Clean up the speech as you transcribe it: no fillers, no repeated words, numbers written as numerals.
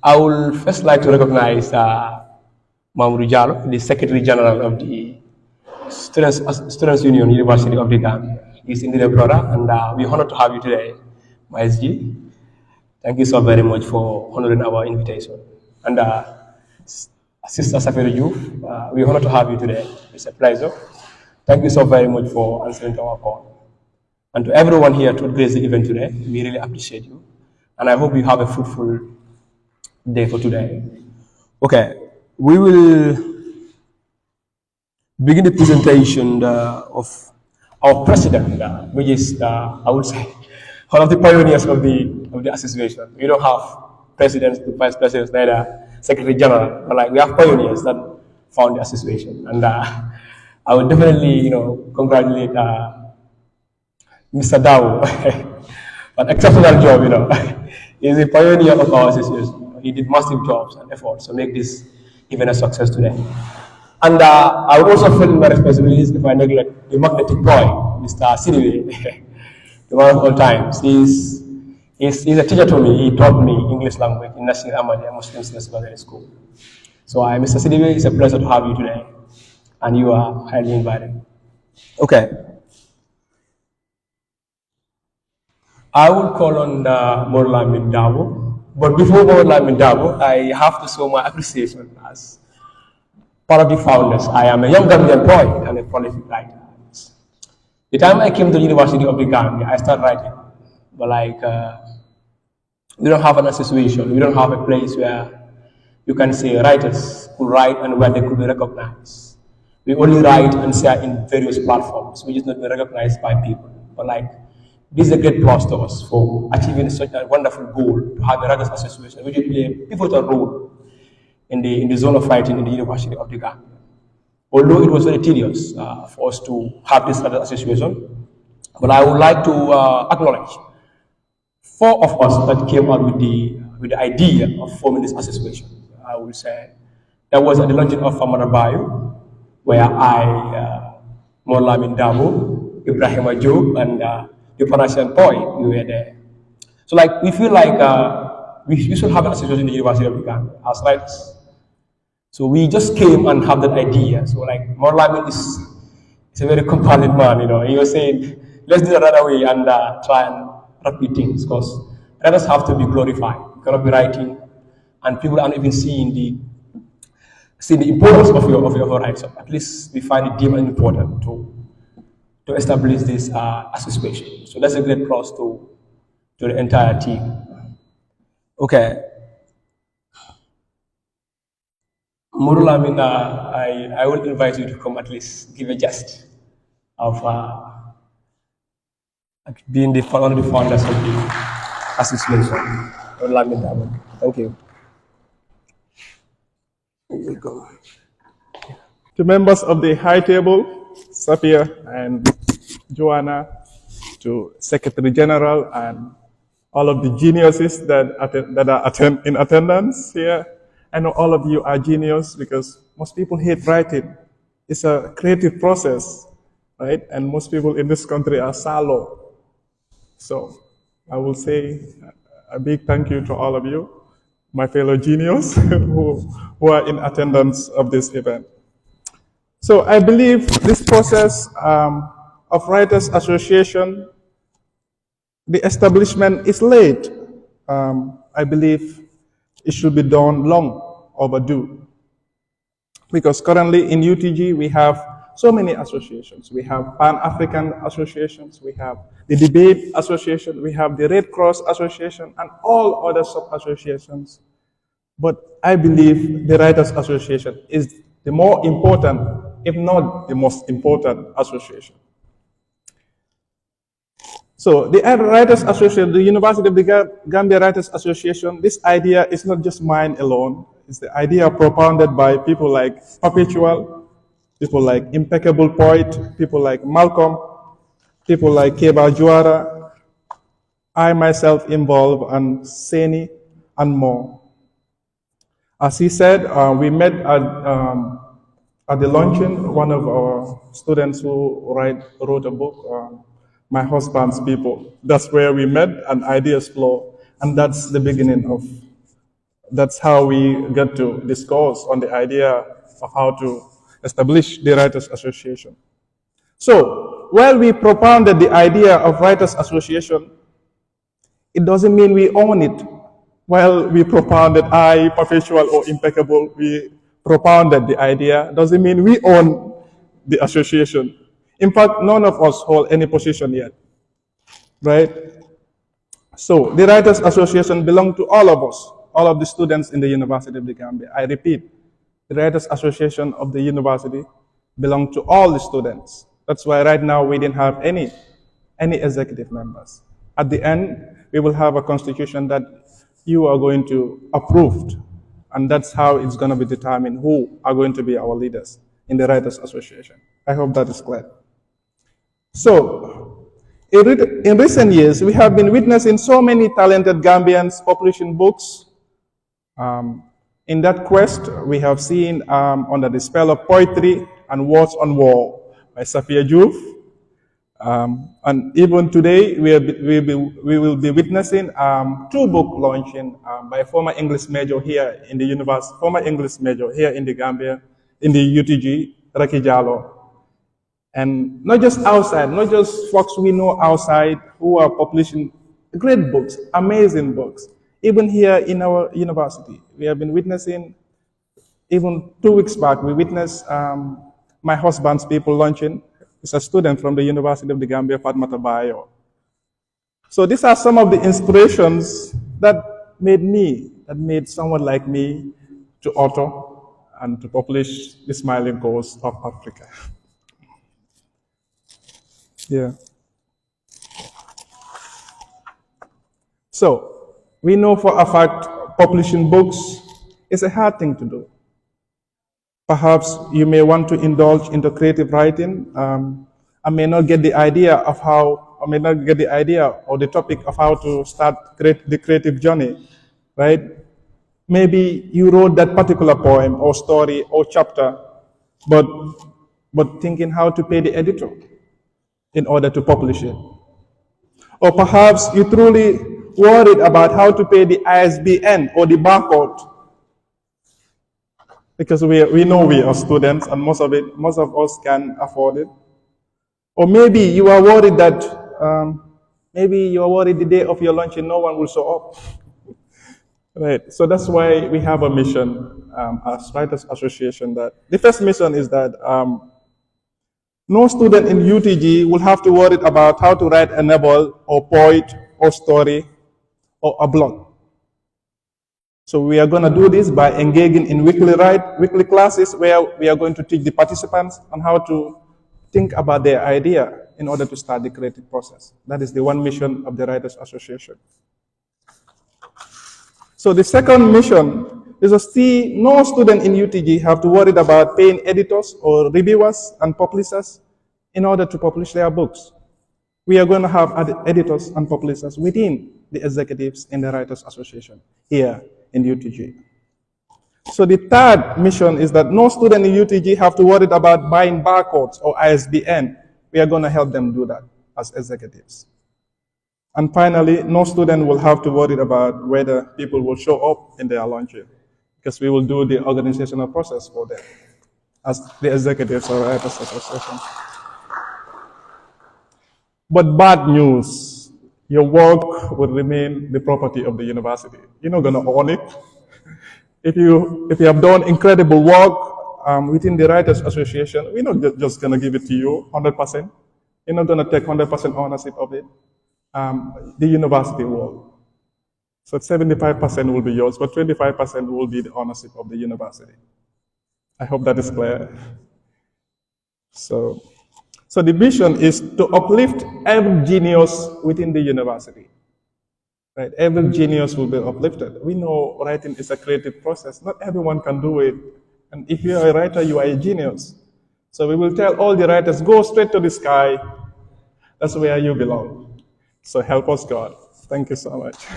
I would first like to recognize Mamoudou Diallo, the Secretary General of the Students Union, University of the Gambia. He's indeed a brother, and we're honored to have you today, my SG. Thank you so very much for honoring our invitation. And Sister Safira Youth, we're honored to have you today. It's a pleasure. Thank you so very much for answering our call. And to everyone here to grace the event today, we really appreciate you. And I hope you have a fruitful day for today. Okay, we will begin the presentation of our president, which is, I would say, one of the pioneers of the association. We don't have presidents, vice presidents, neither secretary general, but like we have pioneers that found the association. And I would definitely, congratulate Mr. Dao for an exceptional job. He's a pioneer of our association. He did massive jobs and efforts to make this event a success today. And I would also feel my responsibilities if I neglect the magnetic boy, Mr. Sidibe, the one of all times. He's a teacher to me. He taught me English language in Nasir Ahmadiyya Muslim Senior Secondary School. So Mr. Sidibe, it's a pleasure to have you today, and you are highly invited. Okay. I will call on Morla Mindabo. But before Morla Mindabo, I have to show my appreciation as part of the founders. I am a young Gambian boy and a prolific writer. The time I came to the University of the Gambia, I started writing. But we don't have an association. We don't have a place where you can say writers could write and where they could be recognized. We only write and share in various platforms, which is not being recognized by people. But this is a great plus to us for achieving such a wonderful goal to have a writers association, which will play a pivotal role in the zone of writing in the University of the Gambia. Although it was very tedious for us to have this writers association, but I would like to acknowledge 4 of us that came out with the idea of forming this association. I would say that was at the launching of Amanabayo, where I, Morlamin Dabo, Ibrahim Ajoub, and the Panasian boy, we were there. So we feel we should have an association in the University of the Gambia as writers. So we just came and have that idea. So Morlamin is a very compelling man, He was saying, let's do that right away and try and repeat things, because writers have to be glorified. You cannot be writing and people aren't even seeing the importance of your writing. So at least we find it deep and important to establish this association. So that's a great plus to the entire team. Okay. Murulamin, I will invite you to come at least give a gist of being one of the founders of the association. Murulamin, thank you. Here you go. To members of the high table, Safia and Joanna, to Secretary General and all of the geniuses that are in attendance here. I know all of you are genius because most people hate writing. It's a creative process, right? And most people in this country are shallow. So I will say a big thank you to all of you, my fellow genius who are in attendance of this event. So I believe this process of Writers Association, the establishment is late. I believe it should be done long overdue. Because currently in UTG, we have so many associations. We have Pan-African associations, we have the Debate Association, we have the Red Cross Association, and all other sub-associations. But I believe the Writers Association is the more important, if not the most important association. So the Writers Association, the University of the Gambia Writers Association, this idea is not just mine alone. It's the idea propounded by people like Perpetual, people like Impeccable Poet, people like Malcolm, people like Keba Juara, I myself involved, and Seni, and more. As he said, we met at the luncheon. One of our students who wrote a book, My Husband's People. That's where we met and ideas flow, and that's the beginning of That's how we get to discuss on the idea of how to establish the Writers Association. So, while we propounded the idea of Writers Association, it doesn't mean we own it. While we propounded perpetual or impeccable, we propounded the idea, doesn't mean we own the association. In fact, none of us hold any position yet, right? So the Writers Association belongs to all of us, all of the students in the University of the Gambia. I repeat, the Writers Association of the university belongs to all the students. That's why right now we didn't have any executive members. At the end, we will have a constitution that you are going to approve, and that's how it's going to be determined who are going to be our leaders in the Writers Association. I hope that is clear. So, in recent years, we have been witnessing so many talented Gambians publishing books. In that quest, we have seen Under the Spell of Poetry and Words on War by Safia Juf. And even today, we will be witnessing 2 book launching by former English major here in the university, former English major here in the Gambia, in the UTG, Raki Jallo. And not just outside, not just folks we know outside who are publishing great books, amazing books. Even here in our university, we have been witnessing, even 2 weeks back, we witnessed my husband's people launching. It's a student from the University of the Gambia, Fatmata Bayo. So these are some of the inspirations that made someone like me to author and to publish The Smiling Coast of Africa. Yeah. So, we know for a fact publishing books is a hard thing to do. Perhaps you may want to indulge into creative writing and may not get the idea of how, or may not get the idea or the topic of how to start the creative journey, right? Maybe you wrote that particular poem or story or chapter, but thinking how to pay the editor in order to publish it. Or perhaps you truly worried about how to pay the ISBN or the barcode, because we know we are students and most of us can afford it. Or maybe you are worried that the day of your lunch and no one will show up. Right. So that's why we have a mission as Writers Association. That the first mission is that no student in UTG will have to worry about how to write a novel or poet or story or a blog. So we are going to do this by engaging in weekly classes where we are going to teach the participants on how to think about their idea in order to start the creative process. That is the one mission of the Writers Association. So the second mission is to see no student in UTG have to worry about paying editors or reviewers and publishers in order to publish their books. We are going to have editors and publishers within the executives in the Writers Association here in UTG. So the third mission is that no student in UTG have to worry about buying barcodes or ISBN. We are going to help them do that as executives. And finally, no student will have to worry about whether people will show up in their launching, because we will do the organizational process for them as the executives of Writers Association. But bad news, your work will remain the property of the university. You're not going to own it. If you have done incredible work within the Writers Association, we're not just going to give it to you 100%. You're not going to take 100% ownership of it. The university will. So 75% will be yours, but 25% will be the ownership of the university. I hope that is clear. So the vision is to uplift every genius within the university. Right? Every genius will be uplifted. We know writing is a creative process. Not everyone can do it. And if you are a writer, you are a genius. So we will tell all the writers, go straight to the sky. That's where you belong. So help us, God. Thank you so much.